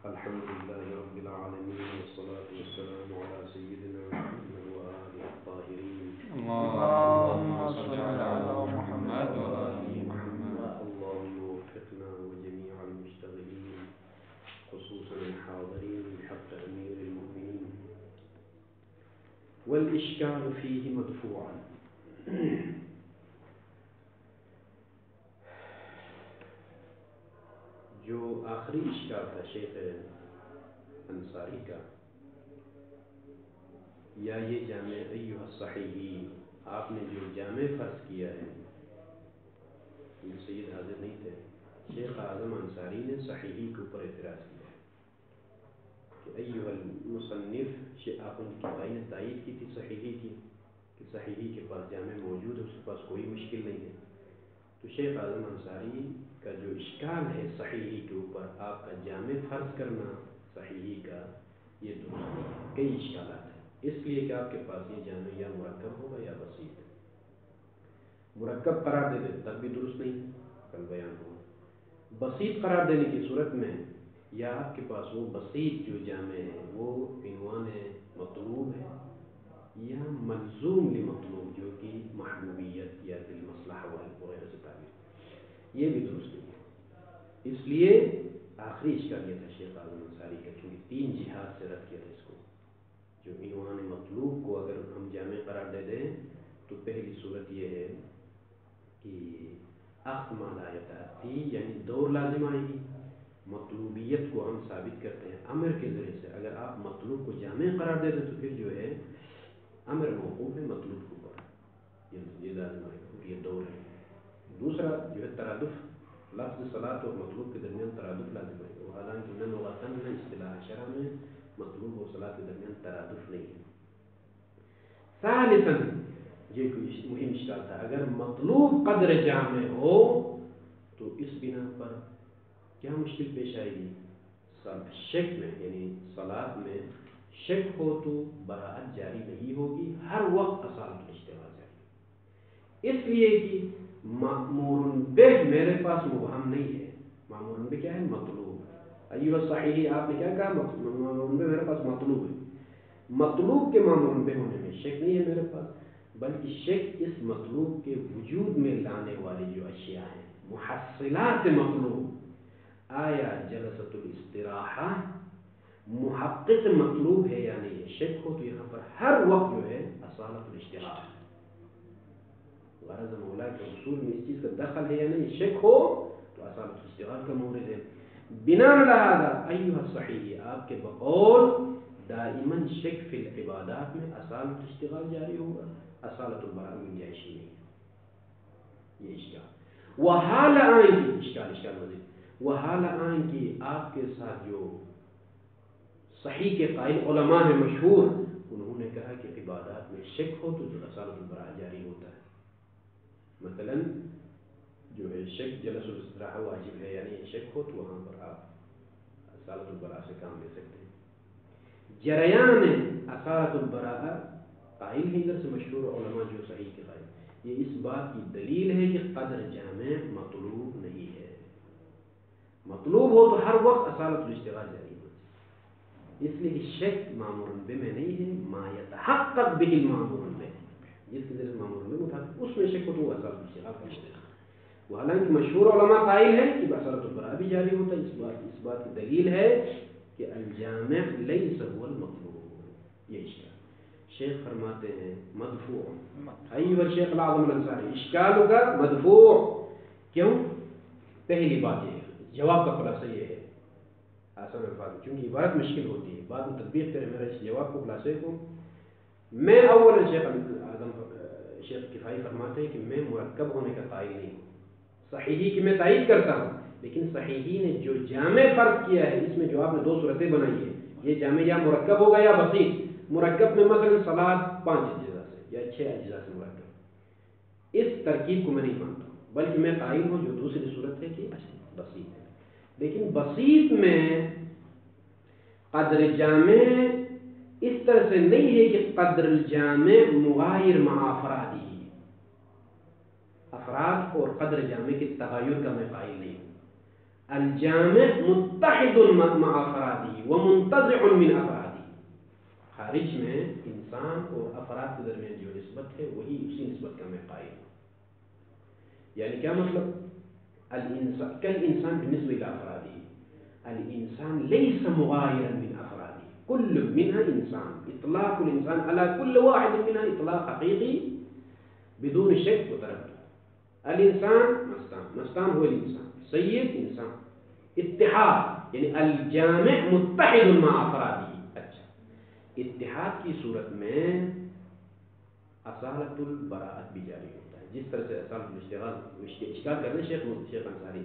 الحمد لله رب العالمين والصلاة والسلام على سيدنا محمد وآله الطاهرين. اللهم صل على محمد وعلى آل محمد. اللهم وفقنا وجميع المشتغلين خصوصا الحاضرين بحق أمير المؤمنين. والإشكال فيه مدفوعا. جو آخری اشکال تھا شیخ انصاری کا، یا یہ جامع ایھا الصحیحی، آپ نے جو جامع فرض کیا ہے، یہ سید حاضر نہیں تھے، شیخ اعظم انصاری نے صحیحی کے اوپر اعتراض کیا ہے کہ ایھا المصنف، آپ ان کی بھائی نے تائید کی تھی صحیحی کی کہ صحیحی کے پاس جامع موجود ہے، اس کے پاس کوئی مشکل نہیں ہے. تو شیخ اعظم انصاری کا جو اشکال ہے صحیحی کے اوپر، آپ کا جامع فرض کرنا صحیحی کا، یہ درست نہیں ہے. کئی اشکالات ہیں، اس لیے کہ آپ کے پاس یہ جامع یا مرکب ہوگا یا بسیط. مرکب قرار دے دیں تب بھی درست نہیں، کل بیان ہوا. بسیط قرار دینے کی صورت میں، یا آپ کے پاس وہ بسیط جو جامع ہے وہ عنوان مطلوب ہے، یا ملزوم لمطلوب جو کہ محبوبیت یا بالمصلحہ وغیرہ سے تعبیر، یہ بھی درست نہیں ہے. اس لیے آخری اشکال یہ تھا شیخ اعظم انصاری کا، کیونکہ تین جہات سے رد کیا تھا اس کو. جو عنوان مطلوب کو اگر ہم جامع قرار دے دیں تو پہلی صورت یہ ہے کہ اخذ ما لا یتأتی، یعنی دور لازم آئے گی. مطلوبیت کو ہم ثابت کرتے ہیں امر کے ذریعے سے. اگر آپ مطلوب کو جامع قرار دے دیں تو پھر جو ہے امر موقوف ہے مطلوب کے اوپر، یہ لازم آئے گا، یہ دور ہے. دوسرا جو ہے ترادف، لفظ صلاۃ اور مطلوب کے درمیان ترادف لازم آئے گا، حالانکہ نہ لغتاً نہ اصطلاح شرع میں مطلوب اور صلاۃ کے درمیان ترادف نہیں ہے. ثالثاً یہ کوئی مہم اشکال تھا، اگر مطلوب قدر جامع ہو تو اس بنا پر کیا مشکل پیش آئے گی؟ شک میں، یعنی صلاۃ میں شک ہو تو براءت جاری نہیں ہوگی، ہر وقت اصالت الاشتغال جاری. اس لیے کہ مأمور بہ میرے پاس مبہم نہیں ہے. مأمور بہ کیا ہے؟ مطلوب. ایھا الصحیح، آپ نے کیا کہا؟ مأمور بہ میرے پاس مطلوب ہے. مطلوب کے مأمور بہ ہونے میں شک نہیں ہے میرے پاس، بلکہ شک اس مطلوب کے وجود میں لانے والی جو اشیاء ہیں، محصلات مطلوب. آیا جلسۃ الاستراحہ محقق مطلوب ہے یا نہیں ہے؟ شک ہو تو یہاں پر ہر وقت جو ہے اصالت الاشتغال، غرض مولا کے اصول میں اس چیز کا دخل ہے یا نہیں، شک ہو تو اصالت الاشتغال کا مورد ہے. بنا لہذا ایھا الصحیح، آپ کے بقول دائماً شک فی العبادات میں اصالت الاشتغال جاری ہوگا، اصالت البراء گنجائش نہیں ہے. یہ اشکال. وحال آئیں کی اشکال مزید، وحال آئیں کی آپ کے ساتھ جو صحیح کے قائل علماء ہیں مشہور، انہوں نے کہا کہ عبادات میں شک ہو تو اصالت البراء جاری ہوتا ہے. مثلا جو ہے شک جلس الاستراحہ واجب ہے، یعنی شک ہو تو وہاں پر آپ اصالت البراء سے کام لے سکتے ہیں. جریان اصالت البراء قائل ہے ادھر سے مشہور علماء جو صحیح کے قائل، یہ اس بات کی دلیل ہے کہ قدر جامع مطلوب نہیں ہے. مطلوب ہو تو ہر وقت اصالت الاشتغال جاری ہوتی ہے. اس لیے کہ شک مامور بہ میں نہیں ہے، ما یتحقق به المامور بہ، جس کے ذریعے مامور بہ مطابق اس میں شک ہو تو وہ اصالت الاشتغال کا مطلب ہے. وہ حالانکہ مشہور علماء قائل ہیں کہ اصالت البراء بھی جاری ہوتا ہے. اس بات کی دلیل ہے کہ الجامع لیس هو المطلوب. یہ اشکال شیخ فرماتے ہیں مدفوع. ایھا الشیخ الاعظم الانصاری، اشکال کا مدفوع. کیوں؟ پہلی بات یہ ہے، جواب کا خلاصہ یہ ہے، آسان الفاظ میں، چونکہ عبارت مشکل ہوتی ہے، بعد میں تطبیق کریں میرا اس جواب کو خلاصے کو. میں اول شیخ اعظم شیخ کفائی فرماتے ہیں کہ میں مرکب ہونے کا قائل نہیں ہوں. صحیحی کی میں تائید کرتا ہوں، لیکن صحیحی نے جو جامع فرض کیا ہے اس میں جو آپ نے دو صورتیں بنائی ہیں، یہ جامع یا مرکب ہوگا یا بسیط. مرکب میں مثلا صلاۃ 5 اجزاء سے یا 6 اجزاء سے مرکب، اس ترکیب کو میں نہیں مانتا ہوں، بلکہ میں قائل ہوں جو دوسری صورت ہے کہ بسیط ہے. لیکن بسیط میں قدر جامع اس طرح سے نہیں ہے کہ قدر الجامع مغایر مع افرادی، افراد اور قدر جامع کے تغیر کا میں قائل نہیں ہوں. الجامع متحد مع افراده ومنتزع من افراده. خارج میں انسان اور افراد کے درمیان جو نسبت ہے وہی اسی نسبت کا میں قائل ہوں. یعنی کیا مطلب؟ الانسان كالانسان بالنسبه الى افراده، الانسان ليس مغايرا من افراده، كل منها انسان. اطلاق الانسان على كل واحد منها اطلاق حقيقي بدون شك وتردد. الانسان مستان هو الانسان، سيد انسان. اتحاد یعنی الجامع متحد مع افراده. اچھا، اتحاد کی صورت میں اصالت البراءت بھی جاری ہوتا ہے. جس طرح سے اصالت الاشتغال اشکال کر رہے شیخ انصاری،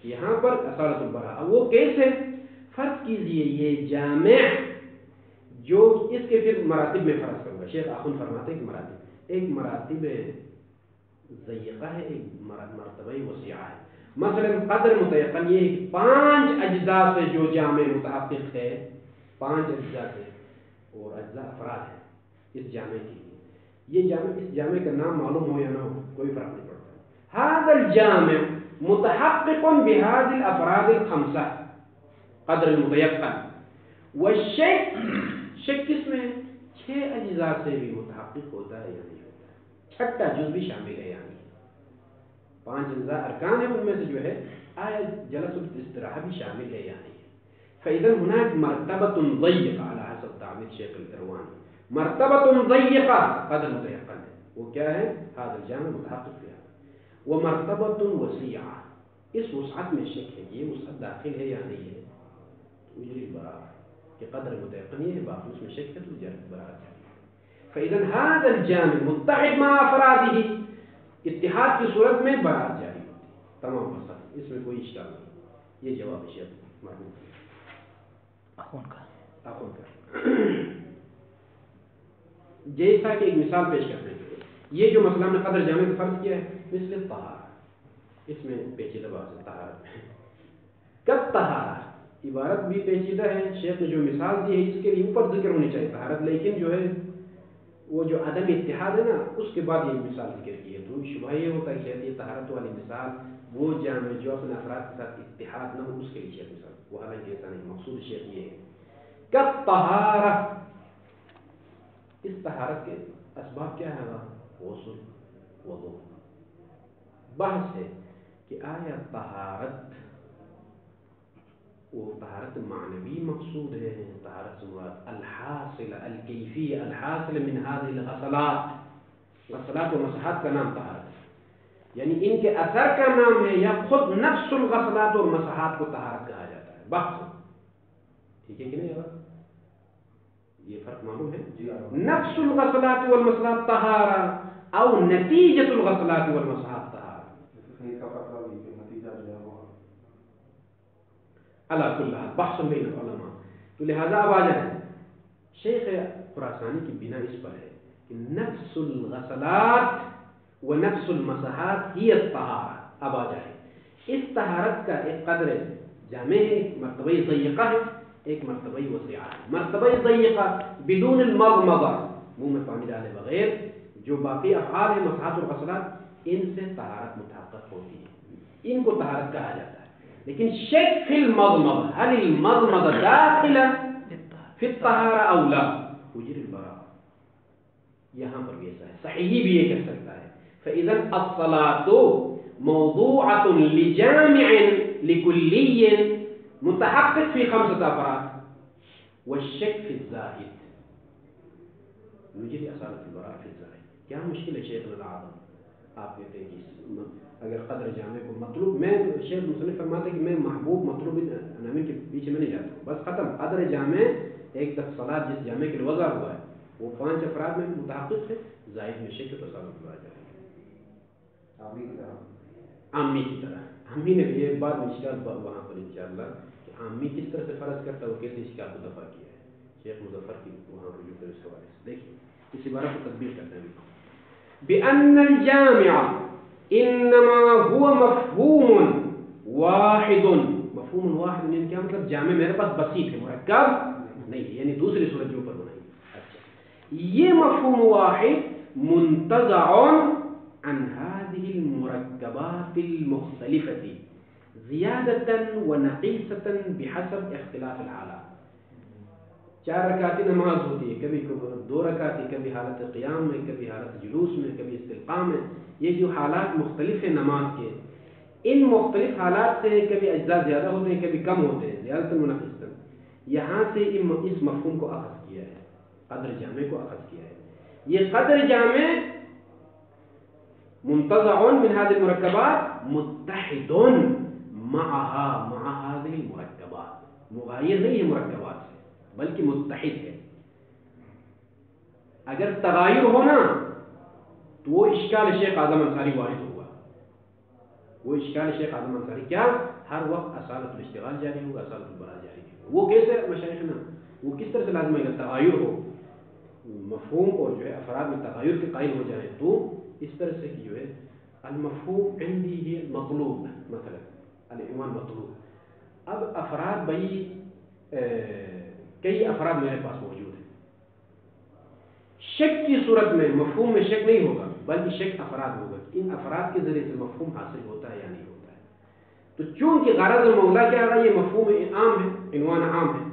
یہاں پر اصالت البراءت وہ کیسے؟ فرض کیجئے یہ جامع جو اس کے پھر مراتب میں فرض کروں گا. شیخ آخن فرماتے ہیں کہ مراتب، ایک مراتب ضیقہ ہے، ایک مرتبہ وسیعہ ہے. مثلا قدر متیقن یہ 5 اجزاء سے جو جامع متحقق ہے، 5 اجزاء سے، اور اجزاء افراد ہیں اس جامع کی. یہ جامع، اس جامع کا نام معلوم ہو یا نہ ہو کوئی فرق نہیں پڑتا. هذا الجامع متحقق بهذه الافراد الخمسه قدر المتيقن. والشك، شک کس میں ہے؟ 6 اجزاء سے بھی متحقق ہوتا ہے یا نہیں ہوتا ہے. چھٹا جز بھی شامل ہے، یعنی 5 اجزاء ارکان ہیں، ان میں سے جو ہے آیا جلسۃ الاستراحہ بھی شامل ہے یا نہیں ہے. فاذا هناك مرتبه ضيقه على حسب تعبیر شیخ القروانی، مرتبه ضيقه قدر متيقن ہے. وہ کیا ہے؟ هذا الجامع متحقق فيها. ومرتبه وسيعه، اس وسعت میں شک ہے، یہ وسعت داخل ہے یا نہیں ہے. اجری البراءت کہ قدر متيقن یہ ہے، باقی اس میں شک ہے تو اجری البراءت ہے. فاذا هذا الجامع متحد مع افراده، اتحاد کی صورت میں برات جاری ہوتی ہے. تمام مسائل اس میں کوئی اشکال نہیں. یہ جواب ہے شیخ محمود آخون کا. جیسا کہ ایک مثال پیش کرتے ہیں، یہ جو مسئلہ ہم نے قدر جامع کا فرض کیا ہے، مثل طہارہ، اس میں پیچیدہ بات ہے. طہارت میں کب طہارہ عبارت بھی پیچیدہ ہے. شیخ نے جو مثال دی ہے اس کے لیے اوپر ذکر ہونی چاہیے طہارت، لیکن جو ہے وہ جو عدم اتحاد ہے نا اس کے بعد یہ مثال ذکر کی ہے. تو شبہ یہ ہوتا ہے کہ یہ طہارت والی مثال وہ جامع جو اپنے افراد کے ساتھ اتحاد نہ ہو اس کے لیے شیخ مثال، وہ حالانکہ ایسا نہیں. مقصود شیخ یہ ہے کب طہارہ، اس طہارت کے اسباب کیا ہے؟ غسل، وضو. بحث ہے کہ آیا طہارت وہ طہارت معنوی مقصود ہے، طہارت سے مراد الحاصل الکیفیہ الحاصل من هذه الغسلات، غسلات و مسحات کا نام طہارت ہے، یعنی ان کے اثر کا نام ہے، یا خود نفس الغسلات اور مسحات کو طہارت کہا جاتا ہے. بحث ٹھیک ہے کہ نہیں؟ یہ فرق معلوم ہے. نفس الغسلات والمسحات طہارہ او نتیجۃ الغسلات والمسحات طہارہ. اللہ کل بحث بین العلماء. تو لہذا اب آ جائیں، شیخ خراسانی کی بنا اس پر ہے کہ نفس الغسلات و نفس المسحات ہی الطہارہ. اب آ جائیں، اس طہارت کا ایک قدر جامع ہے، ایک مرتبہ ضیقہ ہے، ایک مرتبہ وسیعہ ہے. مرتبہ ضیقہ بدون المضمضہ، منہ میں پانی ڈالے بغیر جو باقی افعال ہیں مسحات اور غسلات، ان سے طہارت متحقق ہوتی ہے، ان کو طہارت کہا جاتا ہے. لیکن شک فی المضمضہ، هل المضمضہ داخلہ فی الطہارہ او لا، اجری البراء. یہاں پر بھی ایسا ہے، صحیح بھی یہ کہہ سکتا ہے. فاذا الصلاۃ موضوعۃ لجامع لکلی متحقق فی 5 افراد والشک فی الزائد یجری اصالت البراء فی الزائد. کیا مشکل ہے شیخ العظم؟ آپ کہتے ہیں کہ اگر قدر جامع کو مطلوب، میں شیخ مصنف فرماتے ہیں کہ میں محبوب مطلوب انامی کے پیچھے میں نہیں جاتا ہوں، بس ختم. قدر جامع ایک صلاۃ جس جامع کے لیے وضع ہوا ہے وہ 5 افراد میں متحقق ہے، زائد میں شک تو اصالت البراء جائے. عامی کی طرح عامی نے بھی ایک بات اشکال وہاں پر انشاءاللہ کہ عامی کس طرح سے فرض کرتا ہے، وہ کیسے اشکال کو دفع کیا ہے. شیخ مظفر کی وہاں رجوع کر اس حوالے سے دیکھیے اس عبارت کو تدبیر کرتے ہیں. بأن الجامع انما هو مفہوم واحد. مفہوم واحد یعنی کیا مطلب؟ جامع میرے پاس بسیط ہے، مرکب نہیں ہے، یعنی دوسری صورت جو اوپر بنائی. اچھا، یہ مفہوم واحد منتزع عن هذه المركبات المختلفة زیادتاً و نقیصتاً بحسب اختلاف الحالات. 4 رکعتی نماز ہوتی ہے، کبھی 2 رکعتی، کبھی حالت قیام میں، کبھی حالت جلوس میں، کبھی استلقاء میں. یہ جو حالات مختلف ہیں نماز کے، ان مختلف حالات سے کبھی اجزاء زیادہ ہوتے ہیں، کبھی کم ہوتے ہیں، زیادتاً و نقیصتاً. یہاں سے اس مفہوم کو اخذ کیا ہے، قدر جامع کو اخذ کیا ہے. یہ قدر جامع منتزع من هذه المركبات متحد معها مع هذه المركبات. مغایر نہیں ہے مرکبات سے بلکہ متحد ہے. اگر تغایر ہونا تو وہ اشکال شیخ اعظم انصاری وارد ہوگا. وہ اشکال شیخ اعظم انصاری کیا؟ ہر وقت اصالت الاشتغال جاری ہوگا، اصالت البراء جاری ہوگا. وہ کیسے مشائخنا وہ کس طرح سے لازم ہے اگر تغایر ہو، مفہوم اور جو ہے افراد میں تغایر کے قائل ہو جائیں تو اس طرح سے کہ جو ہے المفہوم عندی ہی مطلوب، مثلا العنوان مطلوب. اب افراد بھائی کئی افراد میرے پاس موجود ہیں. شک کی صورت میں مفہوم میں شک نہیں ہوگا بلکہ شک افراد ہوگا. ان افراد کے ذریعے سے مفہوم حاصل ہوتا ہے یا نہیں ہوتا ہے. تو چونکہ غرض مولا کیا رہا، یہ مفہوم عام ہے، عنوان عام ہے،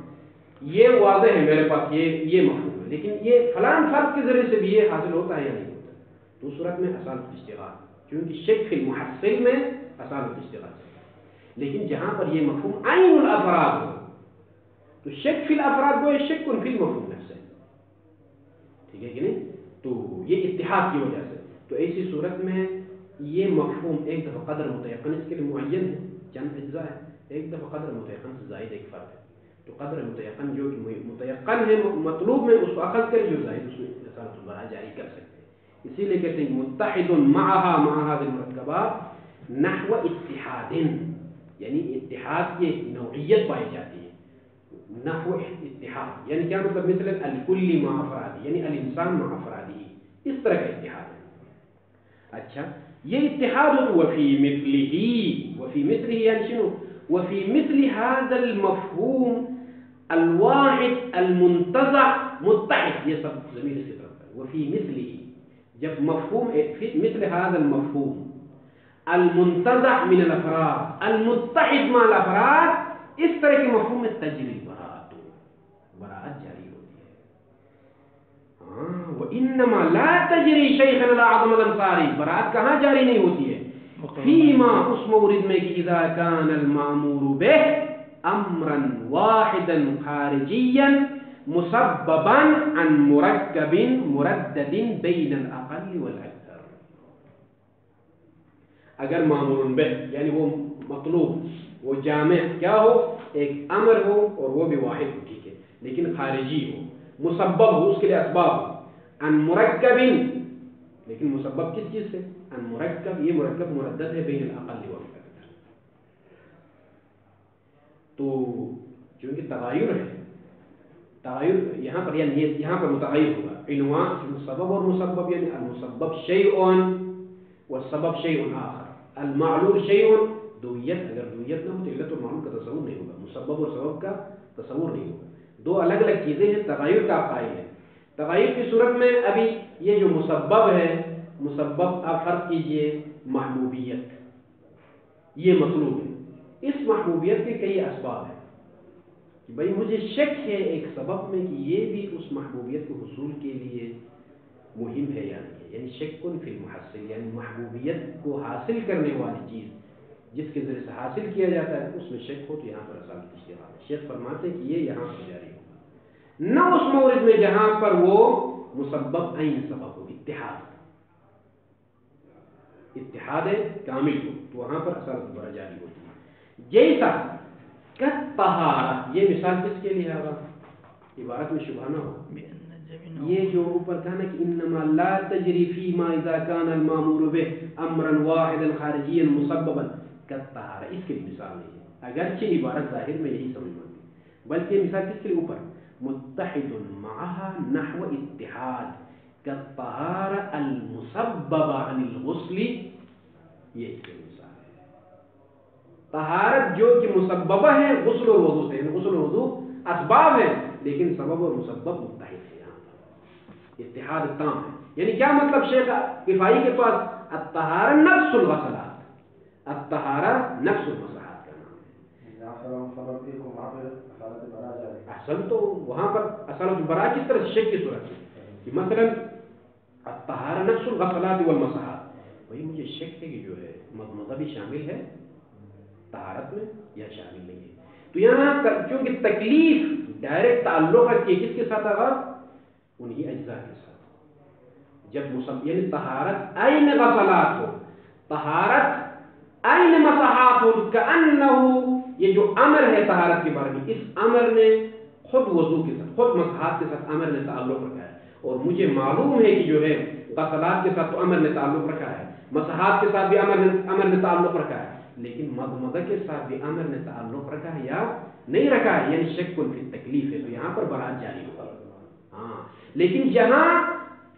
یہ واضح ہے میرے پاس، یہ مفہوم ہے، لیکن یہ فلان فرد کے ذریعے سے بھی یہ حاصل ہوتا ہے یا نہیں ہوتا. تو اس صورت میں اصالت الاشتغال، کیونکہ شک فی المحصل میں اصالت الاشتغال ہے. لیکن جہاں پر یہ مفہوم عین الافراد ہو تو شک فی الافراد کو شک فی المفہوم نفسه. ٹھیک ہے کہ نہیں؟ تو یہ اتحاد کی وجہ سے. تو ایسی صورت میں یہ مفہوم ایک دفعہ قدر متیقن اس کے لیے معین ہے، چند اجزاء ہے، ایک دفعہ قدر متیقن سے زائد ایک فرد ہے. تو قدر متیقن جو کہ متیقن ہے مطلوب میں اس کو اخذ کر جو زائد اس میں اصالت البراء جاری کر سکتے ہیں. اسی لیے کہتے ہیں متحد معها مع هذه المركبات نحو اتحاد، یعنی اتحاد کی نوعیت پائی جاتی ہے. نحو اتحاد یعنی کیا مطلب؟ مثل الکل مع افرادی، یعنی الانسان مع افرادی، اس طرح کا اتحاد ہے. اچھا یہ اتحاد وفی مثلہ یعنی شنو؟ وفی مثل هذا المفہوم الواحد المنتزع متحد، یہ سب ضمیر اس کی طرف ہے. وفی مثلہ، جب مفہوم مثل هذا المفہوم المنتزع من الافراد المتحد مع الافراد، اس طرح کے مفہوم میں تجری براءت جاری ہوتی ہے. وانما لا تجری شیخنا الاعظم الانصاری، براءت کہاں جاری نہیں ہوتی ہے؟ فیما اس مورد میں کہ اذا كان المامور به امرا واحدا خارجیا مسببا عن مرکب مردد بین الاقل والاکثر. اگر مامور به یعنی وہ مطلوب، وہ جامع کیا ہو، ایک امر ہو اور وہ بھی واحد ہو، ٹھیک ہے، لیکن خارجی ہو، مسبب ہو، اس کے لیے اسباب ہو، عن مرکب، لیکن مسبب کس چیز سے؟ عن مرکب، یہ مرکب مردد ہے بین الاقل والاکثر. تو چونکہ تغایر ہے، تغایر یہاں پر یعنی یہاں پر متغیر ہوگا. عنوان سبب اور مسبب، یعنی المسبب شیء والسبب شیء آخر. المعلول شیء دویت، اگر دویت نہ ہو تو علت اور معلول کا تصور نہیں ہوگا، مسبب اور سبب کا تصور نہیں ہوگا. دو الگ الگ چیزیں ہیں. تغیر کا قائل ہے. تغیر کی صورت میں ابھی یہ جو مسبب ہے، مسبب آپ فرض کیجئے محبوبیت، یہ مطلوب ہے. اس محبوبیت کے کئی اسباب ہیں کہ بھئی مجھے شک ہے ایک سبب میں کہ یہ بھی اس محبوبیت کے حصول کے لیے مہم ہے یا نہیں ہے. یعنی شک فی المحصل، یعنی محبوبیت کو حاصل کرنے والی چیز جس کے ذریعے سے حاصل کیا جاتا ہے اس میں شک ہو تو یہاں پر اصالت اشتغال ہے. شیخ فرماتے ہیں کہ یہ یہاں پر جاری ہوگا، نہ اس مورد میں جہاں پر وہ مسبب عین سبب ہو، اتحاد کامل ہو، تو وہاں پر اصالت البراء جاری ہوتی ہے. جیسا طہارت، یہ مثال کس کے لیے ہے؟ عبارت میں شبہ نہ ہو. یہ جو اوپر کہا نا کہ انما لا تجری فیما اذا كان المامور به امرا واحدا خارجیا مسببا كالطہارہ، اس کے مثال نہیں ہے. اگرچہ عبارت ظاہر میں یہی سمجھ میں بلکہ مثال کس کے لیے؟ اوپر متحد معها نحو اتحاد كالطہارہ المسببہ عن الغسل، یہ اس کے مثال ہے. طہارت جو کہ مسببہ ہے غسل اور وضو سے، غسل اور وضو اسباب ہیں لیکن سبب اور مسبب متحد ہے. اتحاد تام ہے. یعنی کیا مطلب شیخ کفائی کے پاس الطہارہ نفس الغسلات، الطہارہ نفس المسحات کا اصل تو وہاں پر اصالت البراء کس طرح شک کی صورت ہے کہ مثلا الطہارہ نفس الغسلات والمسحات، وہی مجھے شک ہے کہ جو ہے مضمضہ بھی شامل ہے طہارت میں یا شامل نہیں ہے. تو یہاں چونکہ تکلیف ڈائریکٹ تعلق رکھتی ہے کس کے ساتھ آغاز انہی اجزاء کے ساتھ. جب یعنی طہارت عین غسلات ہو، طہارت عین مسحات ہو، کأنہ یہ جو امر ہے طہارت کے بارے میں، اس امر نے خود وضو کے ساتھ خود مسحات کے ساتھ امر نے تعلق رکھا ہے، اور مجھے معلوم ہے کہ جو ہے غسلات کے ساتھ تو امر نے تعلق رکھا ہے، مسحات کے ساتھ بھی امر نے تعلق رکھا ہے، لیکن مضمضہ کے ساتھ بھی امر نے تعلق رکھا ہے یا نہیں رکھا ہے، یعنی شک فی التکلیف ہے. تو یہاں پر برات جاری ہوگا. ہاں لیکن جہاں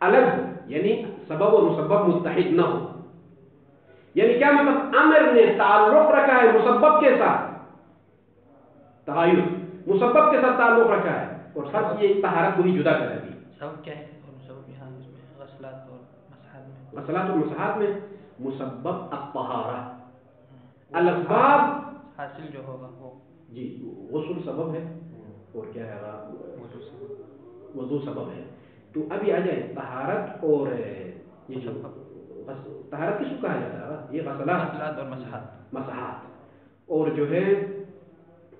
الگ ہو، یعنی سبب اور مسبب متحد نہ ہو، یعنی کیا مطلب امر نے تعلق رکھا ہے مسبب کے ساتھ، تغیر مسبب کے ساتھ تعلق رکھا ہے، اور فرض یہ طہارت کو ہی جدا کر دی. سبب کیا ہے اور مسبب یہاں اس میں غسلات اور مسحات میں؟ غسلات اور مسحات میں مسبب الطہارہ، الاسباب حاصل جو ہوگا وہ جی غسل سبب ہے اور کیا ہے وضو سبب ہے. تو ابھی آ جائے طہارت اور یہ جو طہارت کس کو کہا جاتا ہے، یہ غسلات اور مسحات. اور جو ہے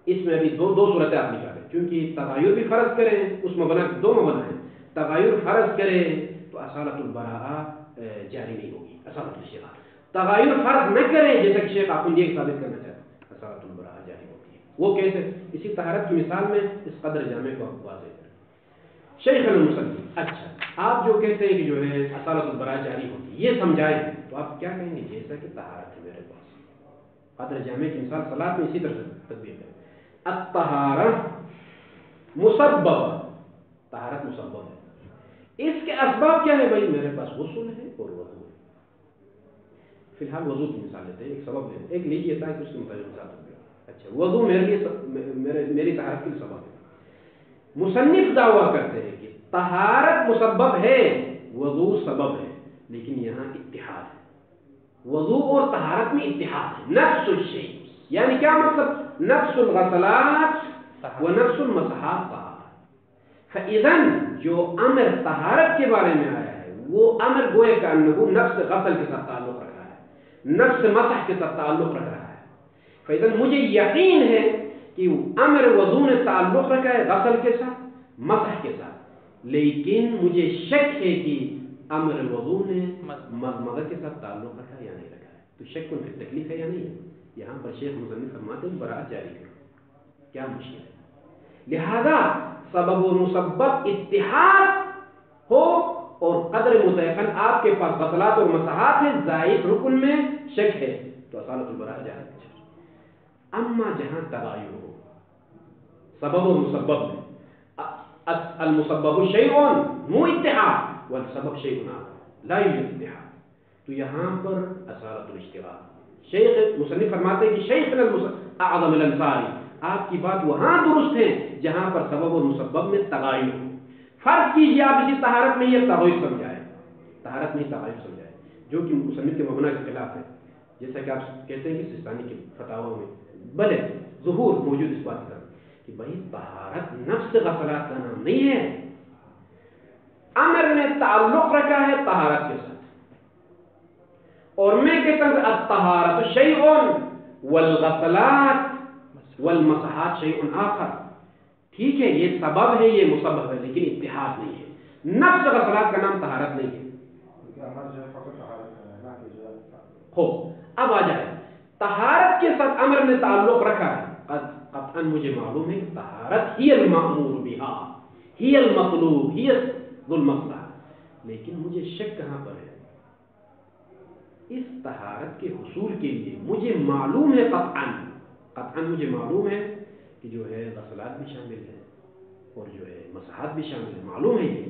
اس میں ابھی دو صورتیں آپ نکالیں، کیونکہ تغیر بھی فرض کریں اس مبنا دو مبنا ہیں، تغیر فرض کریں تو اصالت البراء جاری نہیں ہوگی، اصالت الشیخ تغیر فرض نہ کریں جیسا کہ شیخ آپ یہ ثابت کرنا چاہتے ہیں اصالت البراء جاری ہوتی ہے. وہ کیسے؟ اسی طہارت کی مثال میں اس قدر جامع کو واضح کریں. شیخ المصنف اچھا آپ جو کہتے ہیں کہ جو ہے اصالت البراء جاری ہوتی ہے یہ سمجھائیں تو آپ کیا کہیں گے؟ جیسا کہ طہارت ہے میرے پاس قدر جامع کی مثال صلاۃ میں اسی طرح سے تطبیق ہے. الطہارہ مسبب، طہارت مسبب ہے، اس کے اسباب کیا ہے؟ بھائی میرے پاس غسل ہے اور وضو ہے. فی الحال وضو کی مثال لیتے ہیں، ایک سبب ہے، ایک لیجیے تاکہ اس کے مطابق مثال ہو. اچھا وضو میرے لیے میری طہارت کے لیے سبب ہے. مصنف دعویٰ کرتے ہیں کہ طہارت مسبب ہے وضو سبب ہے، لیکن یہاں اتحاد ہے، وضو اور طہارت میں اتحاد ہے. نفس الشیء یعنی کیا مطلب؟ نفس الغسلات و نفس المسحات طہارت. فإذن جو امر طہارت کے بارے میں آیا ہے وہ امر گوئے کا انہو نفس غسل کے ساتھ تعلق رکھ رہا ہے، نفس مسح کے ساتھ تعلق رکھ رہا ہے. فإذن مجھے یقین ہے کہ امر وضو نے تعلق رکھا ہے غسل کے ساتھ مسح کے ساتھ، لیکن مجھے شک ہے کہ امر وضو نے مضمضہ کے ساتھ تعلق رکھا ہے یا نہیں رکھا ہے. تو شک ان کی تکلیف ہے یا نہیں ہے؟ یہاں پر شیخ مصنف فرماتے ہیں برات جاری ہے، کیا مشکل ہے؟ لہذا سبب و مسبب اتحاد ہو اور قدر متعین آپ کے پاس غسلات اور مسحات ہیں، زائد رکن میں شک ہے تو اصالت البراء جاری ہے. اما جہاں تغیر ہو سبب اور مسبب میں، المسبب شیء مو اتحاد والسبب شیء آخر لا یوجد اتحاد، تو یہاں پر اصالت الاشتراک. شیخ مصنف فرماتے ہیں کہ شیخ اعظم الانصاری آپ کی بات وہاں درست ہے جہاں پر سبب اور مسبب میں تغیر ہو. فرض کیجیے آپ اسی طہارت میں یہ تغیر سمجھائے، طہارت میں تغیر سمجھائے جو کہ مصنف کے مبنا کے خلاف ہے، جیسا کہ آپ کہتے ہیں کہ سستانی کے فتاوی میں بلے ظہور موجود اس بات کا کہ بھائی طہارت نفس غسلات کا نام نہیں ہے، امر نے تعلق رکھا ہے طہارت کے ساتھ، اور میں کہتا ہوں الطہارت شیء والغسلات والمسحات شیء آخر. ٹھیک ہے یہ سبب ہے یہ مسبب ہے لیکن اتحاد نہیں ہے. نفس غسلات کا نام طہارت نہیں ہے. اب آ جائے طہارت کے ساتھ امر نے تعلق رکھا ہے، قطعا مجھے معلوم ہے کہ طہارت ہی المأمور بہا ہی المطلوب ہی ذو المصلحہ، لیکن مجھے شک کہاں پر ہے؟ اس طہارت کے حصول کے لیے مجھے معلوم ہے قطعا مجھے معلوم ہے کہ جو ہے غسلات بھی شامل ہے اور جو ہے مسحات بھی شامل ہے، معلوم ہے یہ،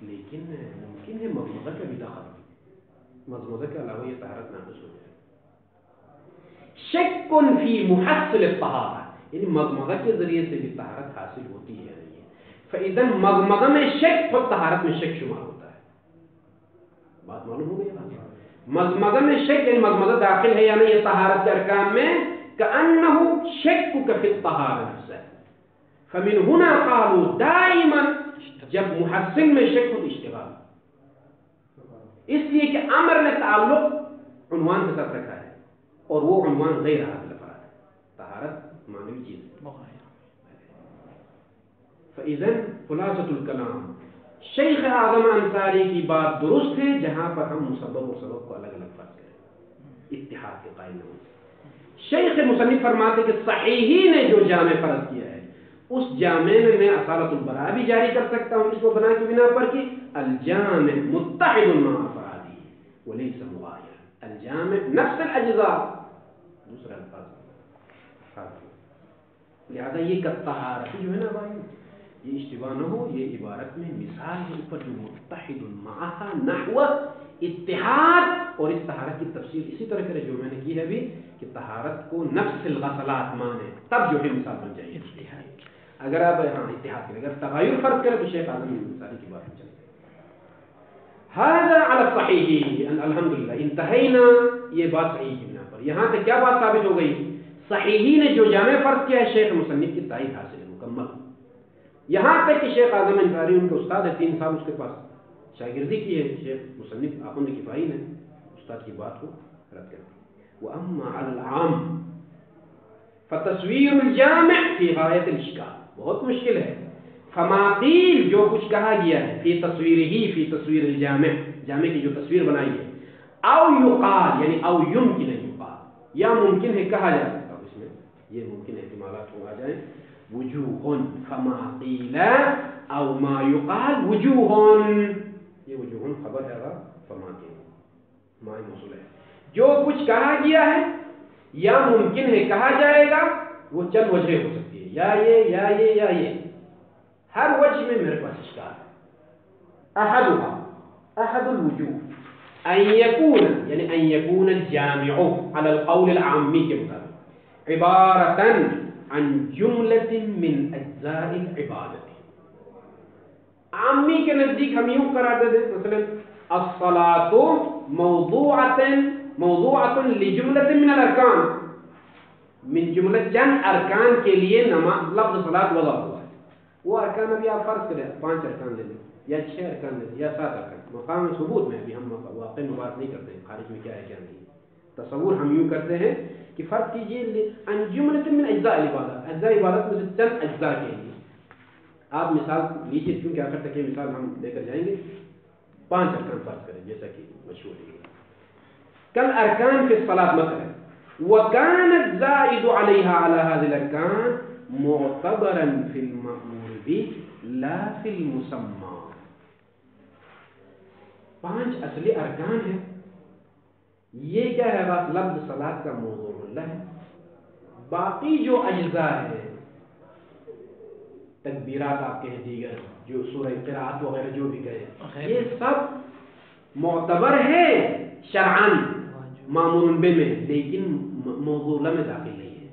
لیکن ممکن ہے مضمضہ کا بھی دخل، مضمضہ کے علاوہ یہ طہارت ناقص ہو جائے. شک فی محصل الطہارہ یعنی مضمضہ کے ذریعے سے بھی طہارت حاصل ہوتی ہے نہیں ہے. فإذن مضمضہ میں شک خود طہارت میں شک شمار ہوتا ہے. بات معلوم ہو گئی؟ مضمضہ میں شک یعنی مضمضہ داخل ہے یا نہیں یہ طہارت کے ارکان میں كأنه شكك في الطهارة نفسها. فمن هنا قالوا دائما جب محسن میں شک ہو تو اشتغال، اس لیے کہ امر نے تعلق عنوان کے ساتھ رکھا ہے اور وہ عنوان غیر حاصل افراد ہے. طہارت معنوی چیز ہے. فإذن خلاصۃ الکلام، شیخ اعظم انصاری کی بات درست ہے جہاں پر ہم مسبب و سبب کو الگ الگ فرض کریں، اتحاد کے قائل نہ ہو. شیخ مصنف فرماتے کہ صحیحی نے جو جامع فرض کیا ہے اس جامع میں اصالت البراء بھی جاری کر سکتا ہوں اس کو بنا کی بنا پر کہ الجامع متحد مع افرادی وليس مغایر. الجامع نفس الاجزاء، دوسرا الفاظ. لہذا یہ طہارت جو ہے نا بھائی، یہ اشتباہ نہ ہو، یہ عبارت میں مثال ہے اوپر جو متحد معها نحو اتحاد. اور اس طہارت کی تفسیر اسی طرح کرے جو میں نے کی ہے ابھی کہ طہارت کو نفس الغسلات مانے، تب جو ہے مثال بن جائے اتحاد. اگر آپ اتحاد کریں، اگر تغیر فرض کریں تو شیخ اعظم انصاری کی بات چلے. هذا على الصحيح. الحمدللہ انتہینا، یہ بات صحیح کی بنا پر. یہاں تک کیا بات ثابت ہو گئی؟ صحیحی نے جو جامع فرض کیا ہے شیخ مصنف کی تائید حاصل ہے مکمل. یہاں تک کہ شیخ اعظم انصاری ان کے استاد ہے، 3 سال اس کے پاس شاگردی کی ہے. شیخ مصنف آخوند کفایی نے استاد کی بات کو رد کر دی. واما على العام فتصویر الجامع فی غایت الاشکال، بہت مشکل ہے. فما قیل، جو کچھ کہا گیا ہے، فی تصویرہ، فی تصویر الجامع، جامع کی جو تصویر بنائی ہے. او یقال یعنی او یمکن ان یقال، یا ممکن ہے کہا جا سکتا. اس میں یہ ممکن احتمالات ہو آ جائیں. وجوہ فما قیل او ما یقال وجوہ، یہ وجوہ خبر ہے گا، فما قیل ما موصول ہے. جو کچھ کہا گیا ہے یا ممکن ہے کہا جائے گا، وہ چند وجہ ہو سکتی ہے، یا یہ یا یہ یا یہ. ہر وجہ میں میرے پاس اشکال ہے. احد الوجوہ ان یکون یعنی ان یکون الجامع علی القول العامی کے مطابق عبارتا عن جملۃ من اجزاء العبادت. عامی کے نزدیک ہم یوں قرار دے دیں مثلا الصلاۃ موضوعۃ لجملۃ من الارکان، من جملہ چند ارکان کے لیے نماز لفظ صلاۃ وضع ہوا ہے. وہ ارکان ابھی آپ فرض کریں 5 ارکان لے لیں یا 6 ارکان لے لیں یا 7 ارکان. مقام ثبوت میں بھی ہم واقع میں بات نہیں کرتے ہیں، خارج میں کیا ہے کیا نہیں. تصور ہم یوں کرتے ہیں کہ فرض کیجیے ان جملۃ من اجزاء العبادت، اجزاء عبادت میں سے چند اجزاء کے لیے آپ مثال لیجیے، کیونکہ آخر تک یہ مثال ہم لے کر جائیں گے. 5 ارکان فرض کریں جیسا کہ مشہور ہے. کل ارکان فی الصلاۃ مثلا وكان الزائد عليها على هذه الاركان معتبرا في المأمور به لا في المسمى. 5 اصلی ارکان ہیں. یہ کیا ہے؟ بات لفظ صلاۃ کا موضوع اللہ ہے. باقی جو اجزاء ہیں، تکبیرات آپ کے ہیں، دیگر جو سورہ قرات وغیرہ جو بھی کہے، یہ سب معتبر ہے شرعاً معمول به میں، لیکن موضوع میں داخل نہیں ہے.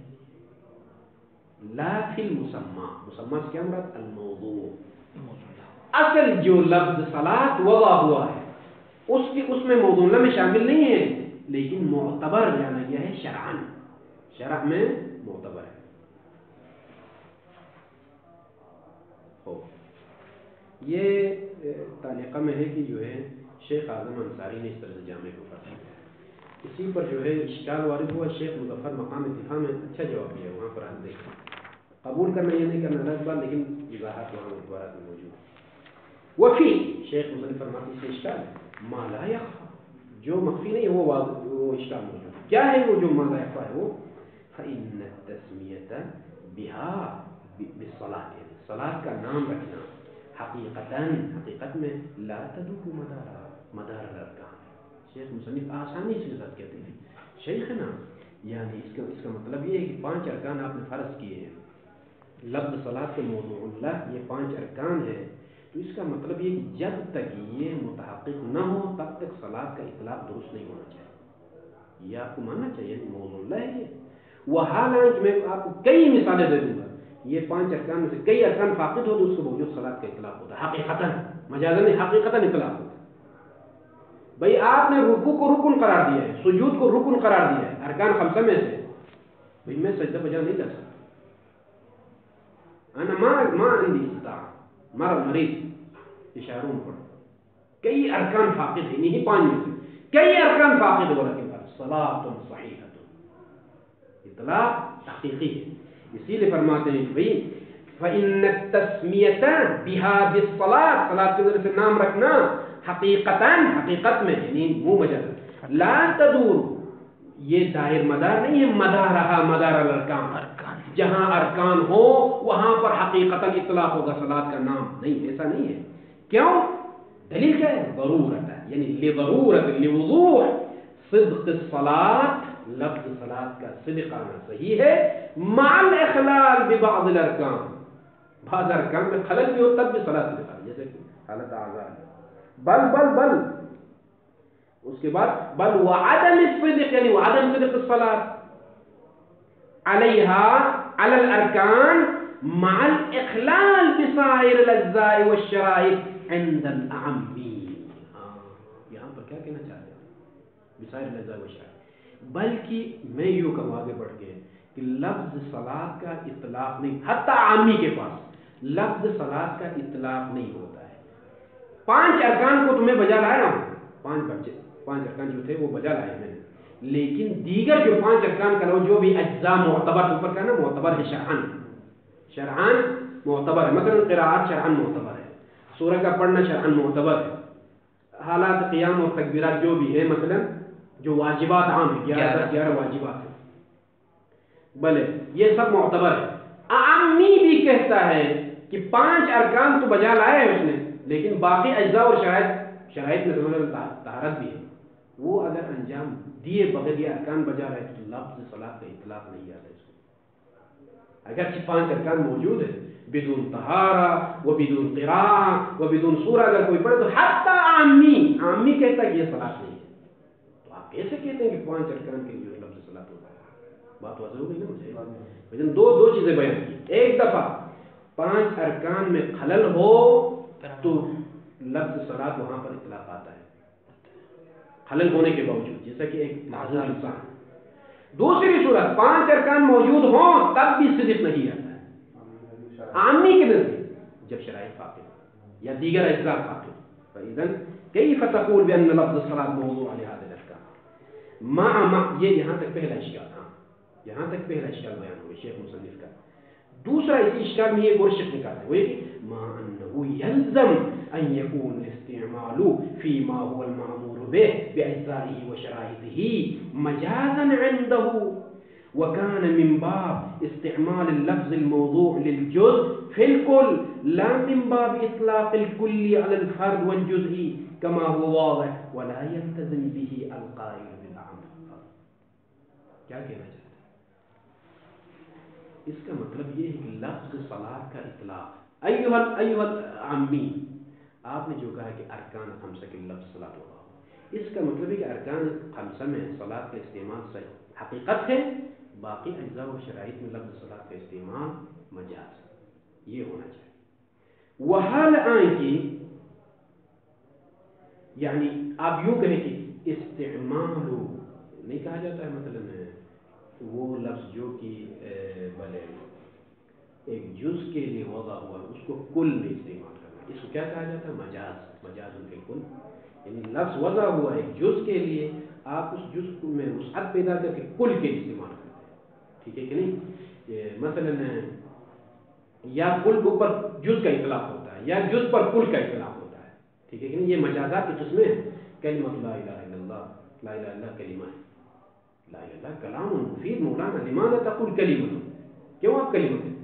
لا فی المسمى، مسمى سے کیا مراد؟ الموضوع. اصل جو لفظ صلاۃ وضع ہوا ہے اس میں موضوع میں شامل نہیں ہے، لیکن معتبر جانا گیا ہے شرعاً، شرع میں معتبر ہے. یہ تعلیقہ میں ہے کہ جو ہے شیخ اعظم انصاری نے اس طرح سے جامع کو پڑھا. اسی پر جو ہے اشکال وارد ہوا. شیخ مظفر مقام دفاع میں اچھا جواب دیا. وہاں پر ہم دیکھیں قبول کرنا یہ نہیں کرنا الگ بات، لیکن وضاحت وہاں عبارات میں موجود ہے. وفی شیخ مصنف فرماتے ہیں اس اشکال ہے ما لا یخفی، جو مخفی نہیں ہے وہ اشکال موجود ہے. کیا ہے وہ جو ما لا یخفی ہے؟ وہ فإن التسمیۃ بها بالصلاۃ، صلاۃ کا نام رکھنا حقیقت میں لا تدور مدار الارکان. شیخ مصنف آسانی سے وضاحت کہتے ہیں شیخ نا، یعنی اس کا مطلب یہ ہے کہ 5 ارکان آپ نے فرض کیے ہیں. لفظ صلاۃ کے موضوع اللہ یہ 5 ارکان ہے، تو اس کا مطلب یہ کہ جب تک یہ متحقق نہ ہو تب تک صلاۃ کا اطلاق درست نہیں ہونا چاہیے. یہ آپ کو ماننا چاہیے موضوع اللہ ہے یہ. وہ حالانکہ میں آپ کو کئی مثالیں دے دوں گا، یہ 5 ارکان میں سے کئی ارکان فاقد ہو تو اس کو باوجود صلاۃ کا اطلاق ہوتا ہے. حقیقتاً مجازاً حقیقتاً اطلاق ہوتا ہے. بھائی آپ نے رکوع کو رکن قرار دیا ہے، سجود کو رکن قرار دیا ہے ارکان 5 میں سے، بھئی میں سجدہ بجا نہیں کر سکتا، انا ما عندي استطاعة، مریض اشاروں میں پڑھو، کئی ارکان فاقد ہیں، نہیں 5 میں سے کئی ارکان فاقد ہو رکھے پر صلاۃ صحیحۃ، اطلاق حقیقی ہے، اسی لیے فرماتے ہیں بھئی فإن التسمیۃ بها بالصلاۃ، صلاۃ کے ذریعے سے نام رکھنا حقیقتاً، حقیقت میں یعنی منہ مجاز، لا تدور، یہ دائر مدار نہیں ہے، مدارہ مدار الارکان، جہاں ارکان ہو وہاں پر حقیقتاً اطلاق ہوگا صلاۃ کا نام، نہیں ایسا نہیں ہے، کیوں؟ دلیل کیا ہے؟ ضرورت ہے، یعنی لضرورت لوضوح صدق الصلاۃ، لفظ صلاۃ کا صدق آنا صحیح ہے، مع الاخلال ببعض الارکان، بعض ارکان میں خلل بھی ہو تب بھی صلاۃ صدق آنا، جیسے کہ حالت اعذار، بل اس کے بعد بل وعدم الصدق، یعنی وعدم صدق الصلاۃ علیہا علی الارکان مع الاخلال بسائر الاجزاء والشرائط عند الاعمی، یہاں پر کیا کہنا چاہ رہے ہیں؟ بسائر الاجزاء والشرائط، بلکہ میں یوں کہوں آگے بڑھ کے کہ لفظ صلاۃ کا اطلاق نہیں، حتی عامی کے پاس لفظ صلاۃ کا اطلاق نہیں ہوتا ہے، 5 ارکان کو تمہیں بجا لایا ہوں، 5 ارکان جو تھے وہ بجا لائے میں نے، لیکن دیگر جو 5 ارکان کا لو جو بھی اجزاء معتبر، اوپر کا نا معتبر ہے، شرعاً معتبر ہے، مثلا قراءت شرعاً معتبر ہے، سورہ کا پڑھنا شرعاً معتبر ہے، حالات قیام اور تکبیرات جو بھی ہے، مثلا جو واجبات عام ہیں 11 واجبات ہیں، بلے یہ سب معتبر ہے، عامی بھی کہتا ہے کہ 5 ارکان تو بجا لائے ہیں اس نے، لیکن باقی اجزاء اور شرائط میں طہارت بھی ہے، وہ اگر انجام دیے بغیر یہ ارکان بجا رہے تو لفظ صلاۃ کا اطلاق نہیں آتا اس کو، اگرچہ 5 ارکان موجود ہیں، بدون طہارہ و بدون قراءہ و بدون سورہ اگر کوئی پڑھے تو حتی عامی کہتا ہے کہ یہ صلاۃ نہیں ہے، تو آپ کیسے کہتے ہیں کہ 5 ارکان کے لیے لفظ صلاۃ ہوتا ہے؟ بات واضح ہو گئی نا مجھے؟ لیکن دو چیزیں بیان کی، ایک دفعہ 5 ارکان میں خلل ہو تو لفظ صلاۃ وہاں پر اطلاق آتا ہے، خلل ہونے کے باوجود، جیسا کہ ایک معذور انسان، دوسری صورت 5 ارکان موجود ہوں تب بھی صدق نہیں آتا ہے عامی کے نزدیک، جب شرائط فاقد یا دیگر اجزاء فاقد، فاذا کیف تقول بان لفظ الصلاۃ موضوع لهذا الارکان مع یہ یہاں تک پہلا اشکال، یہاں تک پہلا اشکال بیان ہوا شیخ مصنف کا، دوسرا اسی اشکال میں ایک اور شک نکالتے ہیں، وہ ما انه يلزم ان يكون الاستعمال فيما هو المأمور به باجزائه وشرائطه مجازا عنده، وكان من باب استعمال اللفظ الموضوع للجزء في الكل لا من باب اطلاق الكل على الفرد والجزء كما هو واضح ولا يلتزم به القائل بالعام. کیا کہنا چاہتے ہیں؟ اس کا مطلب یہ ہے کہ لفظ صلاۃ کا اطلاق ایھا العامی، آپ نے جو کہا کہ ارکان 5 کے لفظ صلاۃ ہوگا، اس کا مطلب ہے کہ ارکان 5 میں صلاۃ کا استعمال صحیح حقیقت ہے، باقی اجزاء و شرائط میں لفظ صلاۃ کا استعمال مجاز ہے، یہ ہونا چاہیے. وحال آئیں کی یعنی آپ یوں کہیں کہ استعمال نہیں کہا جاتا ہے، مثلا وہ لفظ جو کہ بھلے ایک جز کے لیے وضع ہوا اس کو کل میں استعمال کرنا، اس کو کیا کہا جاتا ہے؟ مجاز بالکل، یعنی لفظ وضع ہوا ایک جز کے لیے، آپ اس جز میں وسعت پیدا کر کے کل کے لیے استعمال کرتے ہیں، ٹھیک ہے کہ نہیں؟ مثلا یا کل کے اوپر جز کا اطلاق ہوتا ہے یا جز پر کل کا اطلاق ہوتا ہے، ٹھیک ہے کہ نہیں؟ یہ مجازات کی قسمیں ہیں. کلمۃ لا الہ الا اللہ، لا الہ الا اللہ کلمہ ہے، لا الہ الا اللہ کلام مفید، مولانا لماذا تقول کلمہ، کیوں آپ کلمہ کہتے ہیں؟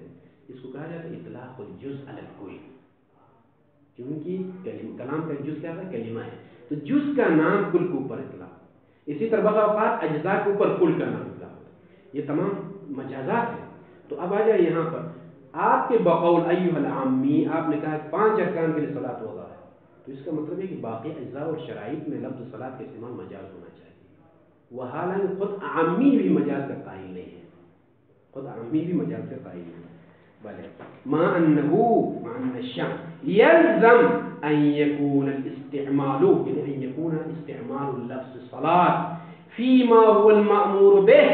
اس کو کہا جاتا ہے اطلاق الجز علی الکل، کیونکہ کلام کا جز کیا ہے؟ کلمہ ہے، تو جز کا نام کل کے اوپر اطلاق، اسی طرح بعض اوقات اجزاء کے اوپر کل کا نام اطلاق ہوتا ہے، یہ تمام مجازات ہیں. تو اب آ جائے یہاں پر آپ کے بقول ایھا العامی، آپ نے کہا 5 ارکان کے لیے صلاۃ وضع ہے، تو اس کا مطلب ہے کہ باقی اجزاء اور شرائط میں لفظ صلاۃ کا استعمال مجاز ہونا چاہیے، وہ حالانکہ خود عامی بھی مجاز کا قائل نہیں ہے، خود عامی بھی مجاز کا قائل نہیں ہے. بلے ما انه مع ان الشرع يلزم ان يكون الاستعمال، يعني ان يكون استعمال اللفظ الصلاة فيما هو المأمور به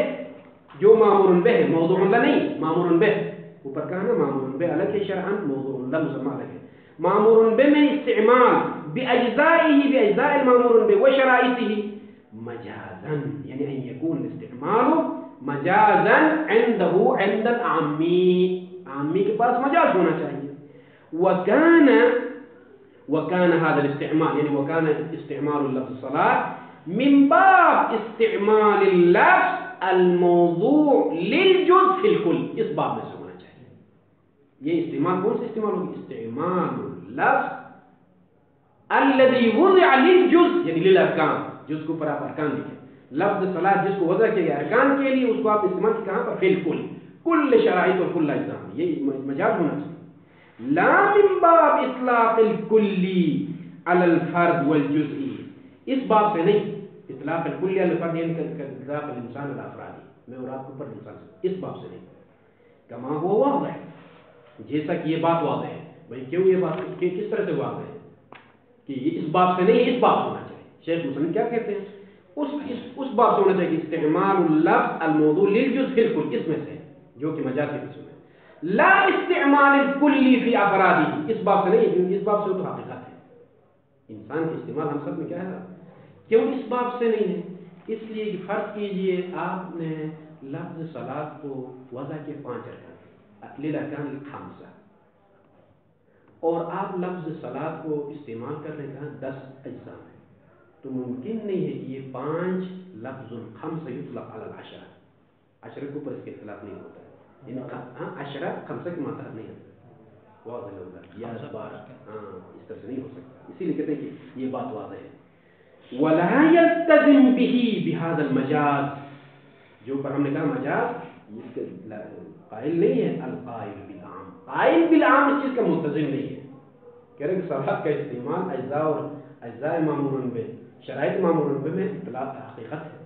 جو معمول به ہے، موضوع اللہ نہیں، معمول به. اوپر کہا نا معمول به الگ ہے شرعا، موضوع اللہ مسمى الگ ہے. معمول به میں استعمال باجزائه باجزاء المعمول به وشرائطه مجازا، یعنی ان يكون الاستعمال مجازا عنده عند العامی، عامی کے پاس مجاز ہونا چاہیے. وكان هذا الاستعمال يعني وكان استعمال اللفظ الصلاة من باب استعمال اللفظ الموضوع للجزء في الكل، اس باب میں سے ہونا چاہیے. یہ استعمال کون سے استعمال ہوگی؟ استعمال اللفظ الذي وضع للجزء یعنی للارکان، جس کو پر آپ ارکان لکھیں. لفظ صلاة جس کو وضع کیا گیا ارکان کے لیے، اس کو آپ استعمال کہاں پر؟ فی الکل، کل شرائط اور کل اجزاء، یہ مجاز ہونا چاہیے. لا من باب اطلاق الکلی علی الفرد والجزئی، اس باب سے نہیں. اطلاق الکلی علی الفرد یعنی اطلاق الانسان علی افرادی، میں اور آپ کو پر انسان سے، اس باب سے نہیں. کما ہوا واضح، جیسا کہ یہ بات واضح ہے. بھائی کیوں یہ بات کس طرح سے واضح ہے کہ یہ اس باب سے نہیں، اس باب سے ہونا چاہیے. شیخ مسلم کیا کہتے ہیں؟ اس باب سے ہونا چاہیے کہ استعمال اللفظ الموضوع للجزء فی الکل، اس میں سے جو کہ مجاز کی قسم ہے. لا استعمال الکلی فی افرادی، اس باب سے نہیں، کیونکہ اس باب سے تو حقیقت ہے. انسان کے استعمال ہم سب میں کیا ہے؟ کیوں اس باب سے نہیں ہے؟ اس لیے کہ فرض کیجئے آپ نے لفظ صلاۃ کو وضع کے 5 ارکان، للارکان الخمسہ، اور آپ لفظ صلاۃ کو استعمال کر رہے ہیں 10 اجزاء میں، تو ممکن نہیں ہے کہ یہ 5 لفظ الخمسہ یطلق علی العشرہ، عشرہ کے اوپر اس کے اختلاف نہیں ہوتا ہے. عشرہ خمسہ کی ماتحت نہیں ہے، واضح ہوگا یا بار اس طرح سے نہیں ہو سکتا. اسی لیے کہتے ہیں کہ یہ بات واضح ہے. ولا يلتزم به بهذا المجاز، جو پر ہم نے کہا مجاز اس کے قائل نہیں ہے. القائل بالعام، قائل بالعام اس چیز کا ملتزم نہیں ہے. کہہ رہے کہ صلاۃ کا استعمال اجزاء اور اجزاء معمول به، شرائط معمول به میں اطلاق حقیقت ہے.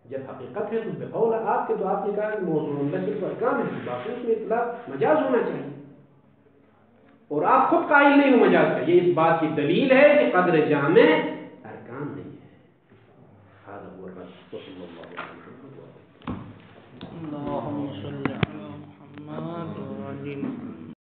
جب حقیقت ہے تو بقول آپ کے تو آپ نے کہا کہ موضوع اللہ صرف ارکان ہے، باقی اس میں اطلاق مجاز ہونا چاہیے، اور آپ خود قائل نہیں ہو مجاز کا. یہ اس بات کی دلیل ہے کہ قدر جامع ارکان نہیں ہے. هذا هو الرد وصلى الله على محمد. اللهم صل على محمد وعلى